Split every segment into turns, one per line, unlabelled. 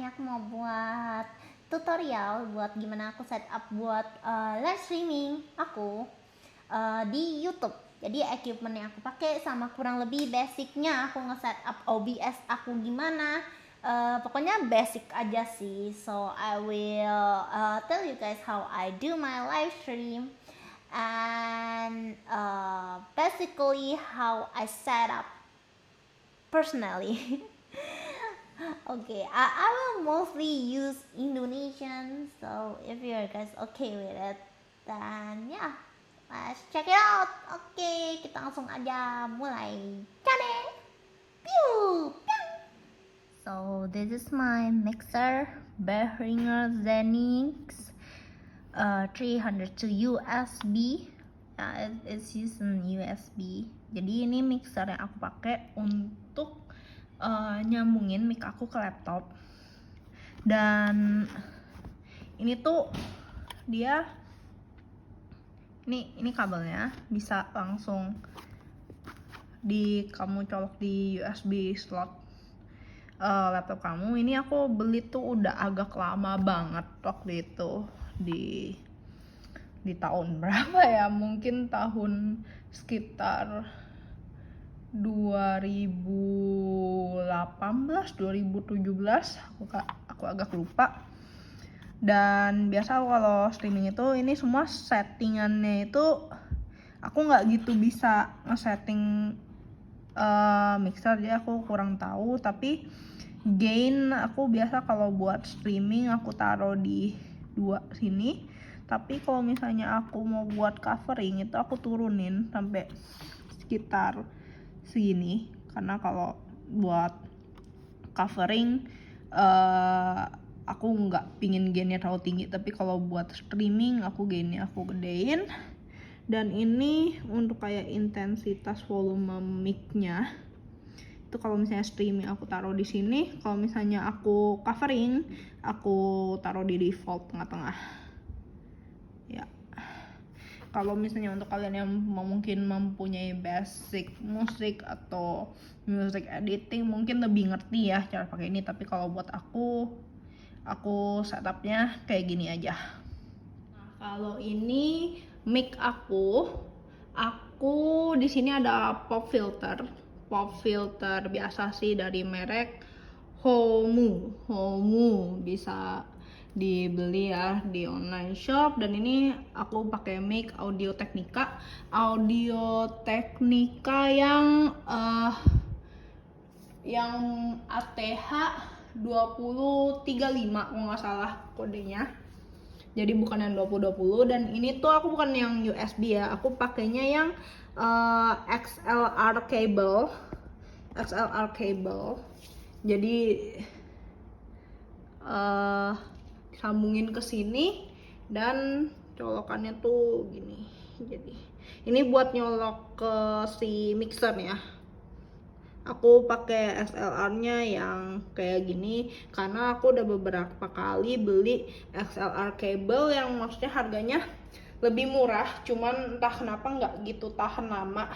ini aku mau buat tutorial buat gimana aku setup buat live streaming aku di YouTube. Jadi equipment yang aku pakai sama kurang lebih basicnya aku nge-setup OBS aku gimana. Pokoknya basic aja sih. So I will tell you guys how I do my live stream and basically how I set up personally. Okay, I will mostly use Indonesian, so if you guys okay with it, then yeah, let's check it out. Oke, kita langsung aja mulai. Cade! Pew! Pew! So this is my mixer, Behringer Zenix 302 USB. It's using USB. Jadi ini mixer yang aku pakai untuk nyambungin mic aku ke laptop. Dan ini tuh dia ini kabelnya bisa langsung kamu colok di USB slot laptop kamu. Ini aku beli tuh udah agak lama banget waktu itu di tahun berapa ya, mungkin tahun sekitar 2018 2017, aku agak lupa. Dan biasa kalau streaming itu ini semua settingannya itu aku nggak gitu bisa nge-setting mixer, jadi aku kurang tahu. Tapi gain aku biasa kalau buat streaming aku taruh di 2 sini, tapi kalau misalnya aku mau buat covering itu aku turunin sampai sekitar segini, karena kalau buat covering aku nggak pingin gainnya terlalu tinggi, tapi kalau buat streaming aku gainnya aku gedein. Dan ini untuk kayak intensitas volume mic-nya itu kalau misalnya streaming aku taruh di sini, kalau misalnya aku covering aku taruh di default tengah-tengah ya. Kalau misalnya untuk kalian yang mungkin mempunyai basic musik atau music editing mungkin lebih ngerti ya cara pakai ini, tapi kalau buat aku setupnya kayak gini aja. Nah, kalau ini mic aku di sini ada pop filter biasa sih dari merek Homu, bisa dibeli ya di online shop. Dan ini aku pakai mic Audio Technica yang ATH 2035 kalau nggak salah kodenya, jadi bukan yang 2020. Dan ini tuh aku bukan yang USB ya, aku pakainya yang XLR cable. Jadi sambungin ke sini dan colokannya tuh gini. Jadi ini buat nyolok ke si mixer ya. Aku pakai XLR-nya yang kayak gini karena aku udah beberapa kali beli XLR cable yang maksudnya harganya lebih murah, cuman entah kenapa nggak gitu tahan lama.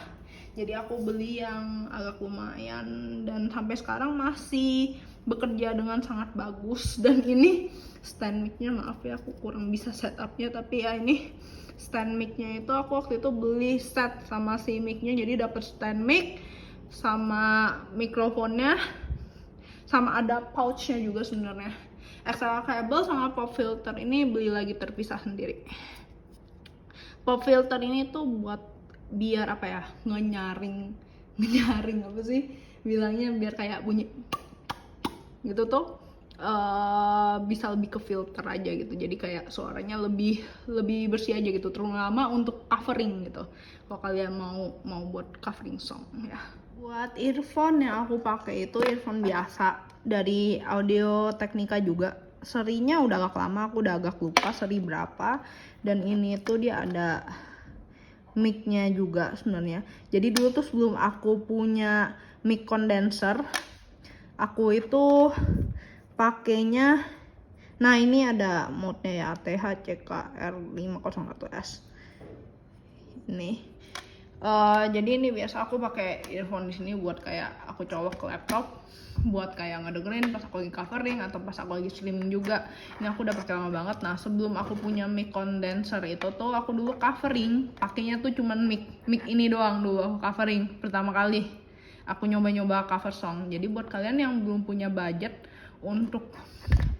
Jadi aku beli yang agak lumayan dan sampai sekarang masih bekerja dengan sangat bagus. Dan ini stand mic-nya, maaf ya aku kurang bisa setupnya, tapi ya ini stand mic-nya itu aku waktu itu beli set sama si mic-nya, jadi dapat stand mic sama mikrofonnya sama ada pouch-nya juga sebenarnya. XLR cable sama pop filter ini beli lagi terpisah sendiri. Pop filter ini tuh buat biar apa ya, ngenyaring apa sih bilangnya, biar kayak bunyi gitu tuh bisa lebih ke filter aja gitu, jadi kayak suaranya lebih bersih aja gitu, terutama untuk covering gitu kalau kalian mau buat covering song ya. Buat earphone yang aku pakai itu earphone biasa dari Audio Technica juga. Serinya udah agak lama, aku udah agak lupa seri berapa. Dan ini tuh dia ada mic-nya juga sebenarnya. Jadi dulu tuh sebelum aku punya mic condenser, aku itu pakainya, nah ini ada mode-nya ya, ATH CKR501S ini. Jadi ini biasa aku pakai earphone di sini buat kayak aku colok ke laptop buat kayak ngedengerin pas aku lagi covering atau pas aku lagi streaming juga. Ini aku udah pakai lama banget. Nah, sebelum aku punya mic condenser itu tuh aku dulu covering pakainya tuh cuman mic ini doang. Dulu aku covering pertama kali aku nyoba-nyoba cover song. Jadi buat kalian yang belum punya budget untuk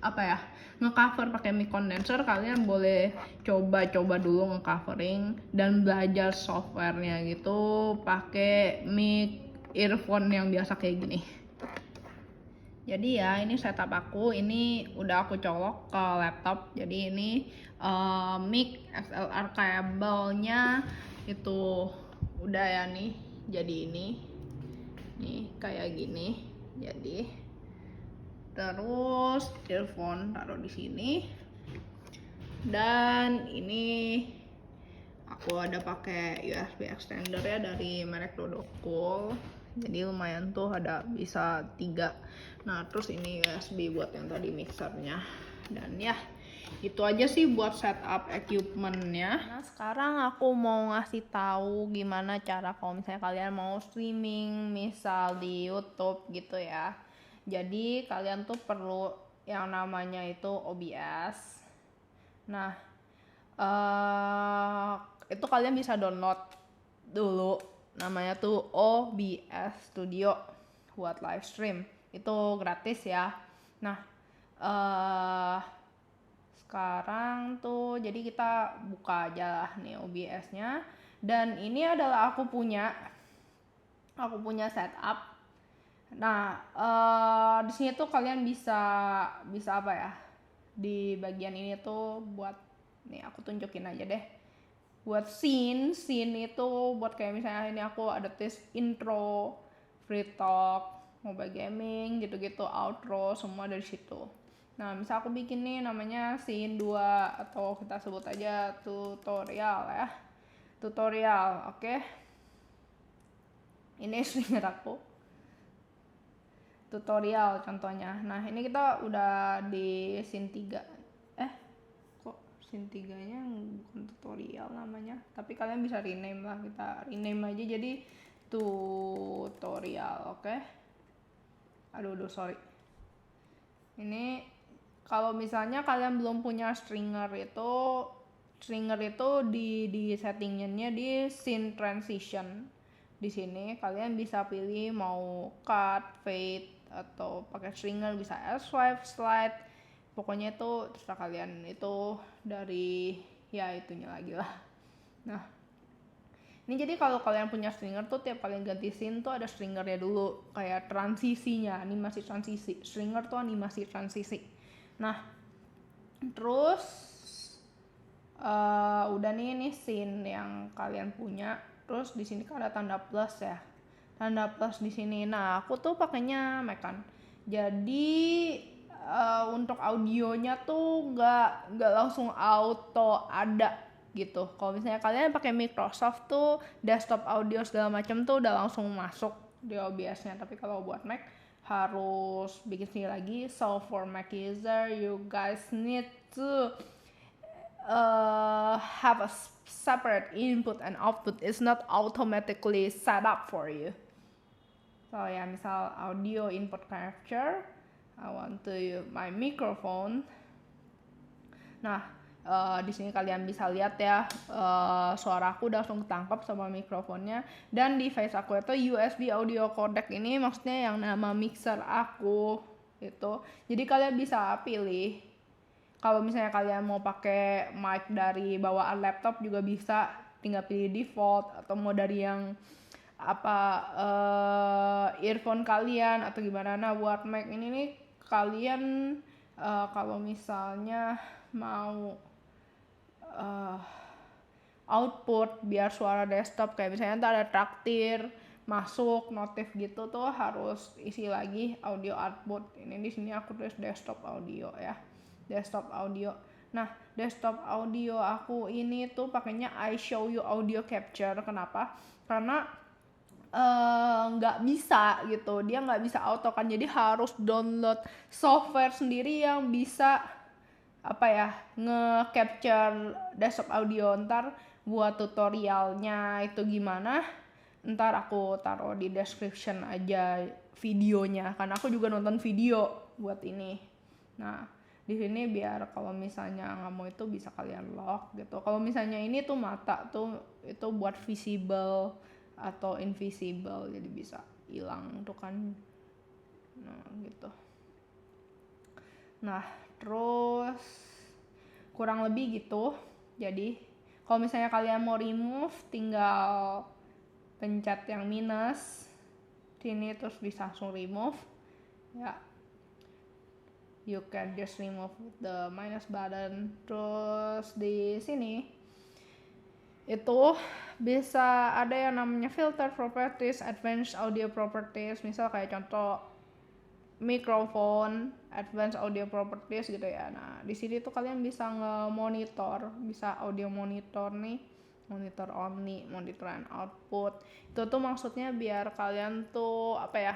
apa ya, ngecover pakai mic condenser, kalian boleh coba-coba dulu ngecovering dan belajar softwarenya gitu pakai mic earphone yang biasa kayak gini. Jadi ya ini setup aku, ini udah aku colok ke laptop. Jadi ini mic XLR kabelnya itu udah ya nih. Jadi ini nih kayak gini. Jadi terus earphone taruh di sini. Dan ini aku ada pakai USB extender ya dari merek Dodokul. Jadi lumayan tuh, ada bisa 3. Nah terus ini USB buat yang tadi mixernya. Dan ya itu aja sih buat setup equipmentnya. Nah sekarang aku mau ngasih tahu gimana cara kalau misalnya kalian mau streaming misal di YouTube gitu ya. Jadi kalian tuh perlu yang namanya itu OBS. Nah itu kalian bisa download dulu, namanya tuh OBS Studio buat live stream, itu gratis ya. Nah sekarang tuh jadi kita buka aja lah nih OBS-nya, dan ini adalah aku punya setup. Nah di sini tuh kalian bisa apa ya, di bagian ini tuh buat, nih aku tunjukin aja deh, buat scene itu buat kayak misalnya ini aku ada tes intro, free talk, mobile gaming gitu-gitu, outro semua dari situ. Nah misal aku bikin nih namanya scene 2 atau kita sebut aja tutorial ya, tutorial. Oke. Ini stringer aku tutorial contohnya. Nah ini kita udah di scene 3. Kok scene 3 nya bukan tutorial namanya, tapi kalian bisa rename lah, kita rename aja jadi tutorial. Oke. Aduh sorry. Ini kalau misalnya kalian belum punya stringer itu di settingnya di scene transition. Di sini kalian bisa pilih mau cut, fade, atau pakai stringer, bisa swipe, slide, pokoknya itu terserah kalian, itu dari ya itunya lagi lah. Nah ini jadi kalau kalian punya stringer tuh tiap kalian ganti scene tuh ada stringernya dulu, kayak transisinya, animasi transisi. Stringer tuh animasi transisi. Nah terus udah nih scene yang kalian punya. Terus di sini kan ada tanda plus ya, tanda plus di sini. Nah aku tuh pakainya Mac kan, jadi untuk audionya tuh nggak langsung auto ada gitu. Kalau misalnya kalian pakai Microsoft tuh desktop audio segala macam tuh udah langsung masuk di OBS-nya. Tapi kalau buat Mac harus bikin sendiri lagi. So for Mac user, you guys need to have a separate input and output. It's not automatically set up for you. So ya misal audio input capture, I want to use my microphone. Nah di sini kalian bisa lihat ya, suara aku udah langsung ketangkap sama mikrofonnya. Dan device aku itu USB audio codec, ini maksudnya yang nama mixer aku itu. Jadi kalian bisa pilih. Kalau misalnya kalian mau pakai mic dari bawaan laptop juga bisa, tinggal pilih default, atau mau dari yang earphone kalian atau gimana. Nah buat Mac ini nih kalian kalau misalnya mau output biar suara desktop kayak misalnya ntar ada traktir masuk notif gitu tuh harus isi lagi audio output. Ini di sini aku tulis desktop audio ya, desktop audio. Nah desktop audio aku ini tuh pakainya I show you audio capture. Kenapa? Karena nggak bisa gitu, dia nggak bisa auto kan, jadi harus download software sendiri yang bisa nge-capture desktop audio. Ntar buat tutorialnya itu gimana Ntar aku taruh di description aja videonya, karena aku juga nonton video buat ini. Nah, di sini biar kalau misalnya nggak mau itu bisa kalian lock gitu. Kalau misalnya ini tuh mata tuh itu buat visible atau invisible, jadi bisa hilang tuh kan. Nah, gitu. Nah, terus kurang lebih gitu. Jadi, kalau misalnya kalian mau remove, tinggal pencet yang minus sini terus bisa langsung remove. Ya, you can just remove with the minus button. Terus di sini itu bisa ada yang namanya filter properties, advanced audio properties. Misal kayak contoh microphone, advanced audio properties gitu ya. Nah, di sini tuh kalian bisa nge-monitor, bisa audio monitor nih, monitor only, monitor and output. Itu tuh maksudnya biar kalian tuh apa ya?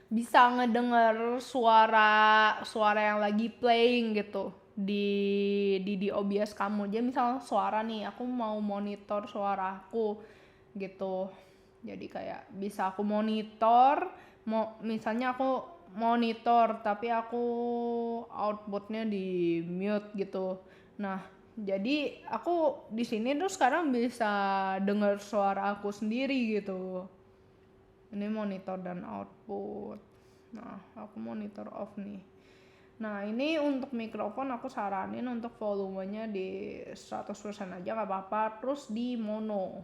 Bisa ngedenger suara yang lagi playing gitu di OBS kamu. Jadi misal suara nih, aku mau monitor suaraku gitu. Jadi kayak bisa aku monitor, misalnya aku monitor tapi aku outputnya di mute gitu. Nah, jadi aku di sini tuh sekarang bisa dengar suara aku sendiri gitu. Ini monitor dan output. Nah, aku monitor off nih. Nah, ini untuk mikrofon aku saranin untuk volumenya di 100% aja nggak apa-apa. Terus di mono.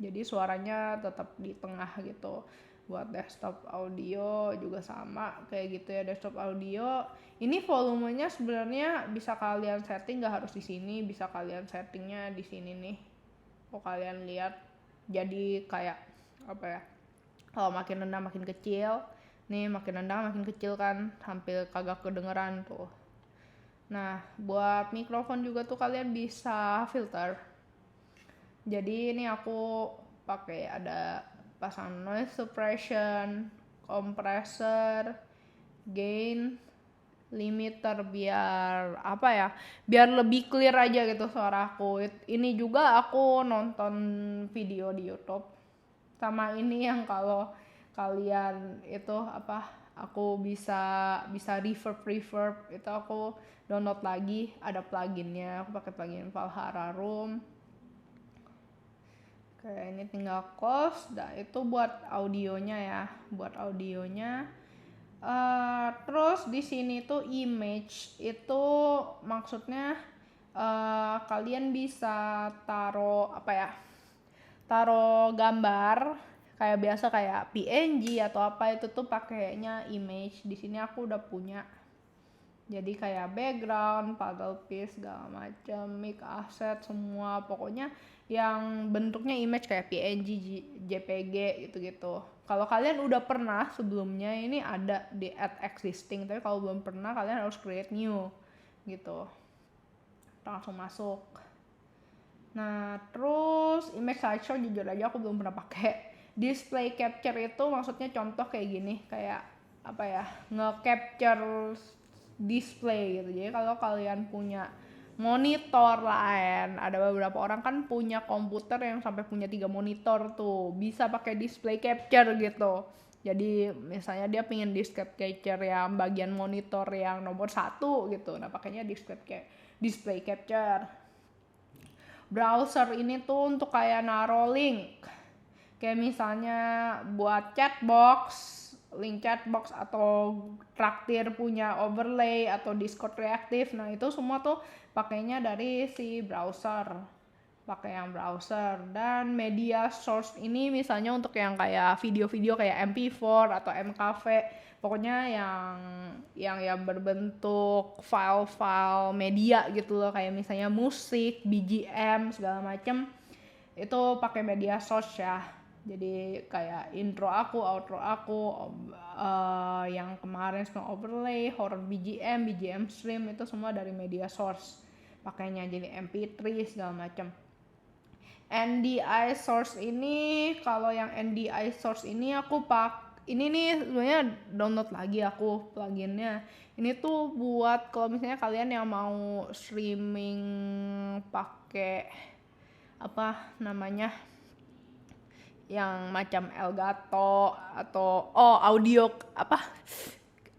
Jadi suaranya tetap di tengah gitu. Buat desktop audio juga sama kayak gitu ya, desktop audio. Ini volumenya sebenarnya bisa kalian setting, nggak harus di sini, bisa kalian settingnya di sini nih. Kalau kalian lihat, jadi kayak apa ya? Kalau makin rendah makin kecil, nih makin rendah makin kecil kan, hampir kagak kedengeran tuh. Nah, buat mikrofon juga tuh kalian bisa filter. Jadi ini aku pakai ada pasang noise suppression, compressor, gain, limiter biar apa ya? Biar lebih clear aja gitu suara aku. Ini juga aku nonton video di YouTube. Sama ini yang kalau kalian itu apa? Aku bisa reverb itu aku download lagi, ada pluginnya. Aku pakai plugin Valhalla Room. Oke, ini tinggal close. Nah, itu buat audionya ya, buat audionya. Terus di sini tuh image itu maksudnya kalian bisa taruh apa ya? Taruh gambar kayak biasa kayak PNG atau apa itu tuh pakainya image. Di sini aku udah punya. Jadi kayak background, puzzle piece segala macam, mic asset semua pokoknya yang bentuknya image kayak PNG, JPG gitu-gitu. Kalau kalian udah pernah sebelumnya ini ada di add existing, tapi kalau belum pernah kalian harus create new gitu. Langsung masuk. Nah, terus image slideshow jujur aja aku belum pernah pakai. Display capture itu maksudnya contoh kayak gini, kayak apa ya, nge-capture display gitu. Jadi kalau kalian punya monitor lain, ada beberapa orang kan punya komputer yang sampai punya 3 monitor tuh, bisa pakai display capture gitu. Jadi misalnya dia pengen display capture yang bagian monitor yang nomor 1 gitu, nah pakainya display capture. Browser ini tuh untuk kayak naro link, kayak misalnya buat chatbox, link chatbox atau traktir punya overlay atau Discord reaktif. Nah itu semua tuh pakainya dari si browser, pakai yang browser. Dan media source ini misalnya untuk yang kayak video-video kayak MP4 atau MKV, pokoknya yang berbentuk file-file media gitu loh, kayak misalnya musik, BGM segala macem itu pakai media source ya. Jadi kayak intro aku, outro aku, yang kemarin Snow Overlay, horror BGM stream itu semua dari media source pakainya, jadi MP3 segala macam. NDI source ini, kalau yang NDI source ini aku ini nih sebenarnya download lagi aku pluginnya. Ini tuh buat kalau misalnya kalian yang mau streaming pakai apa namanya, yang macam Elgato atau audio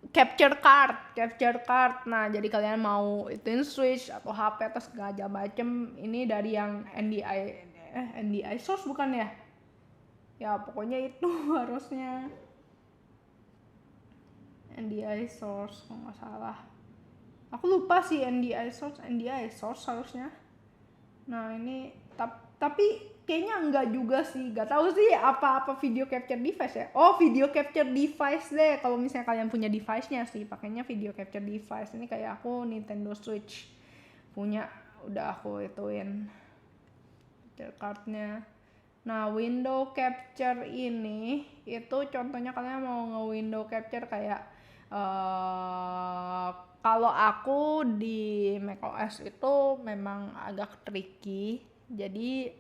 capture card. Nah, jadi kalian mau ituin Switch atau HP atau segala macem, ini dari yang NDI Source bukan ya? Ya pokoknya itu harusnya NDI Source kalau nggak salah. Aku lupa sih NDI Source harusnya. Nah ini tapi kayaknya enggak juga sih, nggak tahu sih apa video capture device ya. Video capture device deh, kalau misalnya kalian punya device-nya sih pakainya video capture device. Ini kayak aku Nintendo Switch punya, udah aku ituin capture card-nya. Nah window capture ini itu contohnya kalian mau nge-window capture kayak kalau aku di macOS itu memang agak tricky, jadi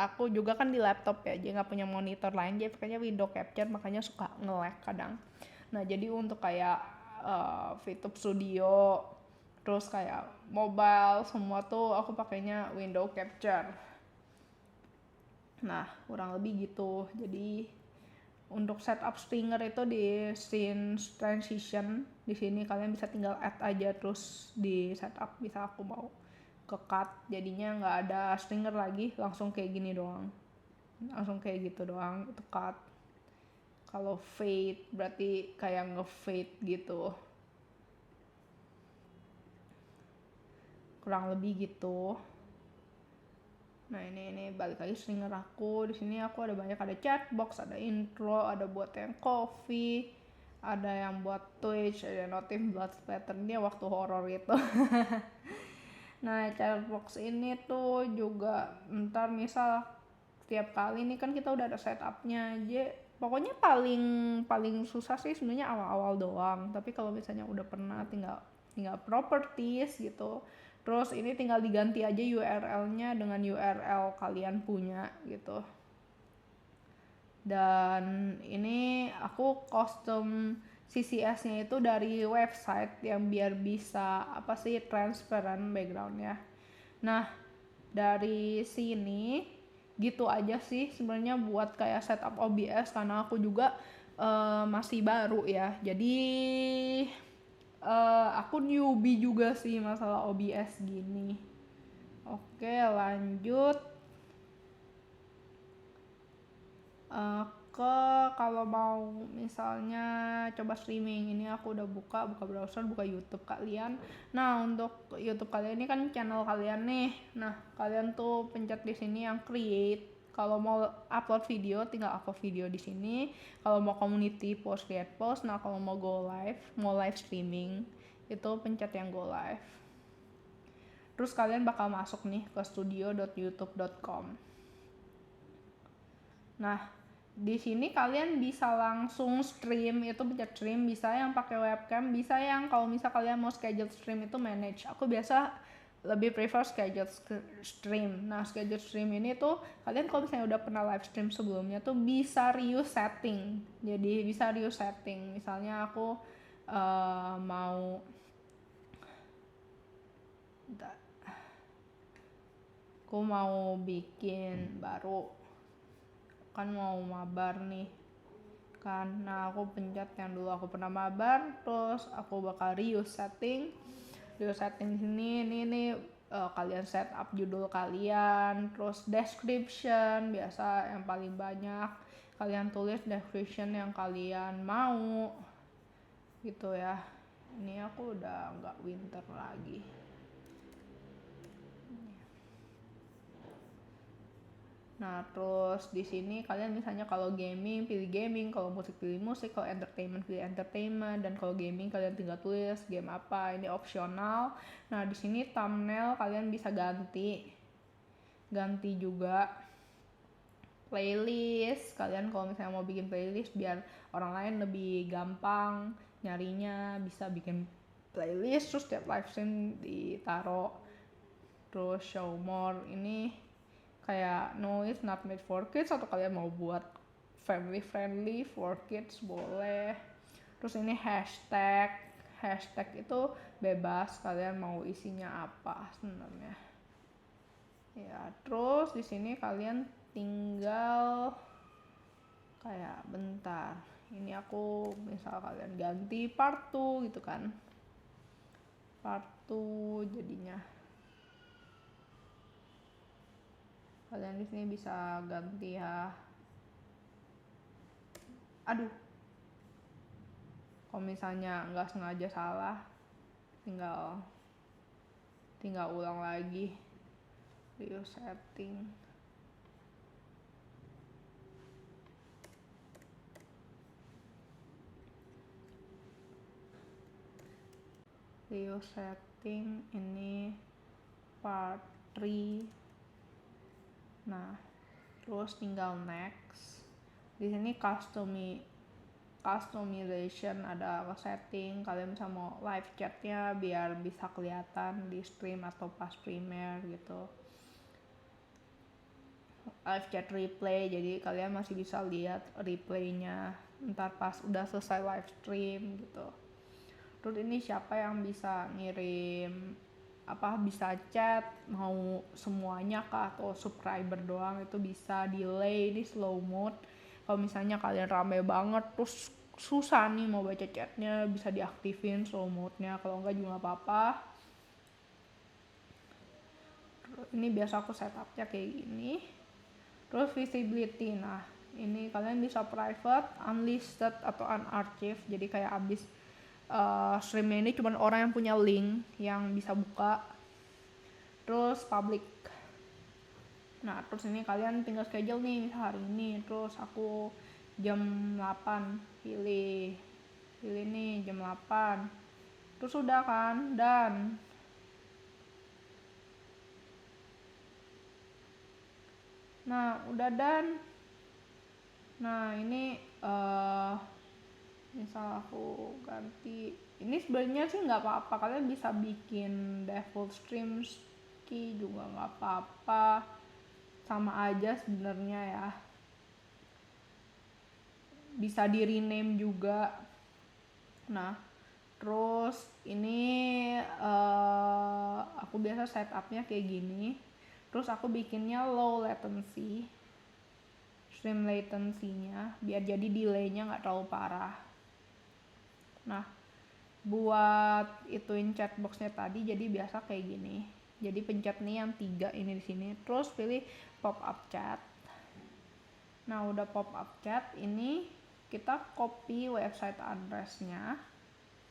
aku juga kan di laptop ya, jadi nggak punya monitor lain, jadi pakainya window capture, makanya suka nge-lag kadang. Nah jadi untuk kayak VTube Studio terus kayak mobile semua tuh aku pakainya window capture. Nah kurang lebih gitu. Jadi untuk setup stringer itu di scene transition, di sini kalian bisa tinggal add aja terus di setup. Bisa aku mau ke cut, jadinya nggak ada stringer lagi, langsung kayak gini doang, langsung kayak gitu doang, itu cut. Kalau fade berarti kayak nge-fade gitu, kurang lebih gitu. Nah ini balik lagi stringer aku. Di sini aku ada banyak, ada chatbox, ada intro, ada buat yang coffee, ada yang buat Twitch, ada notif blood splatter, ini waktu horror itu. Nah chatbox ini tuh juga ntar misal tiap kali ini kan kita udah ada setupnya aja, pokoknya paling susah sih sebenarnya awal-awal doang, tapi kalau misalnya udah pernah tinggal properties gitu. Terus ini tinggal diganti aja URL-nya dengan URL kalian punya gitu. Dan ini aku custom CSS-nya itu dari website yang biar bisa transparent background-nya. Nah, dari sini gitu aja sih sebenarnya buat kayak setup OBS, karena aku juga masih baru ya. Jadi aku newbie juga sih masalah OBS gini. Oke lanjut ke kalau mau misalnya coba streaming, ini aku udah buka browser, buka YouTube kalian. Nah untuk YouTube kalian ini kan channel kalian nih, nah kalian tuh pencet di sini yang create. Kalau mau upload video tinggal upload video di sini. Kalau mau community post, create post. Nah kalau mau go live, mau live streaming, itu pencet yang go live. Terus kalian bakal masuk nih ke studio.youtube.com. Nah di sini kalian bisa langsung stream, itu pencet stream, bisa yang pakai webcam, bisa yang kalau misal kalian mau schedule stream itu manage. Aku biasa lebih prefer schedule stream. Nah schedule stream ini tuh kalian kalau misalnya udah pernah live stream sebelumnya tuh bisa reuse setting. Jadi bisa reuse setting, misalnya aku mau bikin baru kan, mau mabar nih kan. Nah aku pencet yang dulu aku pernah mabar, terus aku bakal reuse setting sini. Ini kalian setup judul kalian, terus description biasa yang paling banyak kalian tulis description yang kalian mau gitu ya. Ini aku udah nggak winter lagi. Nah, terus di sini kalian misalnya kalau gaming pilih gaming, kalau musik pilih musik, kalau entertainment pilih entertainment, dan kalau gaming kalian tinggal tulis game apa, ini opsional. Nah, di sini thumbnail kalian bisa ganti juga. Playlist, kalian kalau misalnya mau bikin playlist biar orang lain lebih gampang nyarinya, bisa bikin playlist terus tiap live stream ditaro. Terus show more, ini kayak no it's not made for kids, atau kalian mau buat family friendly for kids boleh. Terus ini hashtag itu bebas kalian mau isinya apa sebenarnya ya. Terus di sini kalian tinggal kayak bentar, ini aku misal kalian ganti part 2 gitu kan, part 2 jadinya kalian di sini bisa ganti ya. Aduh, kalau misalnya nggak sengaja salah, tinggal ulang lagi, view setting. View setting ini part 3. Nah, terus tinggal next. Di sini customization, ada setting kalian bisa mau live chatnya biar bisa kelihatan di stream atau pas premiere gitu. Live chat replay, jadi kalian masih bisa lihat replaynya ntar pas udah selesai live stream gitu. Terus ini siapa yang bisa ngirim bisa chat, mau semuanya kah atau subscriber doang, itu bisa. Delay ini slow mode, kalau misalnya kalian rame banget terus susah nih mau baca chatnya, bisa diaktifin slow mode-nya, kalau enggak juga apa-apa. Ini biasa aku setupnya kayak gini. Terus visibility, nah ini kalian bisa private, unlisted atau unarchived, jadi kayak abis streamnya ini cuma orang yang punya link yang bisa buka. Terus public, nah terus ini kalian tinggal schedule nih, misal hari ini terus aku jam 8 pilih nih jam 8, terus udah kan, dan nah udah dan nah ini misal aku ganti ini, sebenarnya sih nggak apa-apa, kalian bisa bikin default stream key juga nggak apa-apa, sama aja sebenarnya ya, bisa di rename juga. Nah terus ini aku biasa setupnya kayak gini, terus aku bikinnya low latency, stream latency-nya biar jadi delay-nya nggak terlalu parah. Nah buat ituin chatbox-nya tadi, jadi biasa kayak gini, jadi pencet nih yang 3 ini di sini, terus pilih pop up chat. Nah udah pop up chat, ini kita copy website address-nya,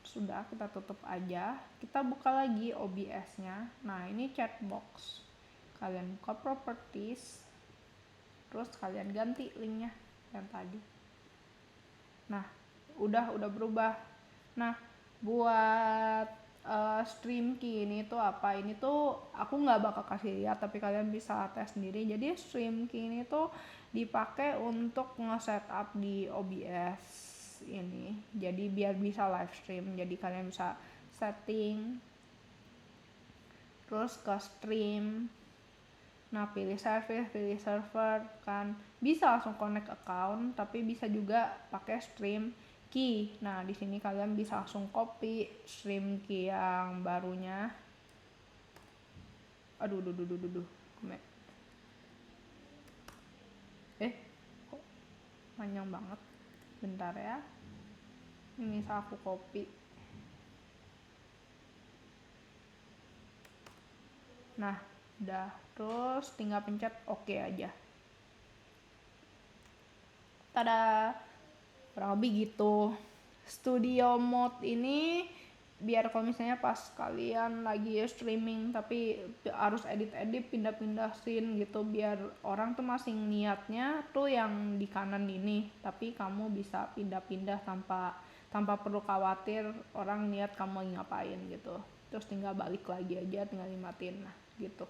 sudah kita tutup aja, kita buka lagi OBS-nya. Nah ini chatbox, kalian buka properties, terus kalian ganti linknya yang tadi. Nah udah berubah. Nah buat stream key ini tuh apa, ini tuh aku nggak bakal kasih lihat tapi kalian bisa tes sendiri. Jadi stream key ini tuh dipakai untuk nge-setup di OBS ini, jadi biar bisa live stream. Jadi kalian bisa setting, terus ke stream, nah pilih service, pilih server kan, bisa langsung connect account, tapi bisa juga pakai stream key. Nah di sini kalian bisa langsung copy stream key yang barunya. Aduh kok panjang banget, bentar ya, ini bisa aku copy. Nah udah, terus tinggal pencet oke aja, tada, kurang lebih gitu. Studio mode ini biar kalau misalnya pas kalian lagi streaming tapi harus edit pindah-pindah scene gitu, biar orang tuh masih niatnya tuh yang di kanan ini, tapi kamu bisa pindah-pindah tanpa perlu khawatir orang niat kamu lagi ngapain gitu. Terus tinggal balik lagi aja, tinggal dimatiin. Nah gitu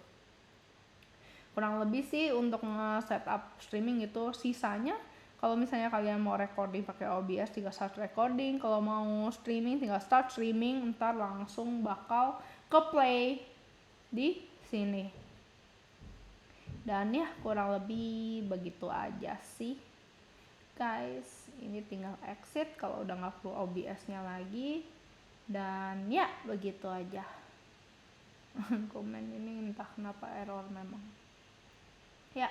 kurang lebih sih untuk nge-setup streaming itu. Sisanya kalau misalnya kalian mau recording pakai OBS tinggal start recording, kalau mau streaming tinggal start streaming, ntar langsung bakal ke play di sini. Dan ya kurang lebih begitu aja sih guys. Ini tinggal exit kalau udah nggak perlu OBS-nya lagi. Dan ya begitu aja. Komen ini entah kenapa error memang. Ya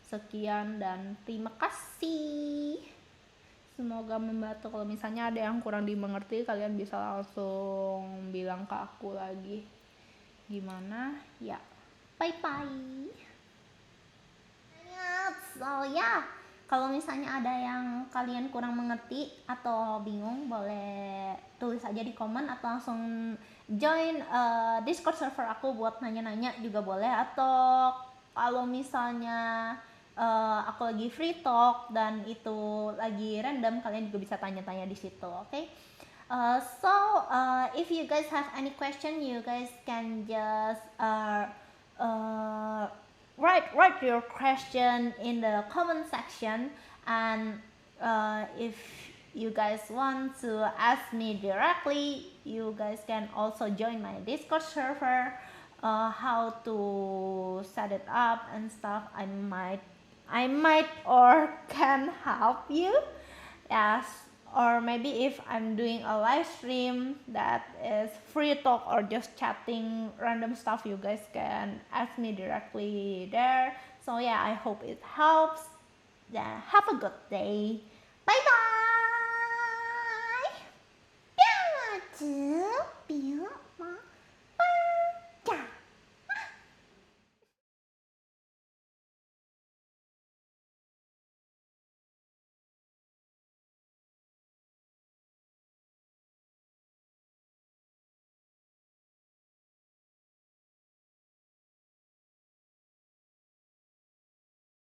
Sekian dan terima kasih. Semoga membantu. Kalau misalnya ada yang kurang dimengerti, kalian bisa langsung bilang ke aku lagi gimana ya. Bye bye. So ya, kalau misalnya ada yang kalian kurang mengerti atau bingung, boleh tulis aja di komen atau langsung join Discord server aku buat nanya-nanya juga boleh. Atau kalau misalnya aku lagi free talk dan itu lagi random, kalian juga bisa tanya-tanya di situ, oke? If you guys have any question, you guys can just write your question in the comment section, and if you guys want to ask me directly, you guys can also join my Discord server. How to set it up and stuff, I might or can help you. Yes, or maybe if I'm doing a live stream that is free talk or just chatting random stuff, you guys can ask me directly there. So yeah, I hope it helps. Yeah, have a good day. Bye bye.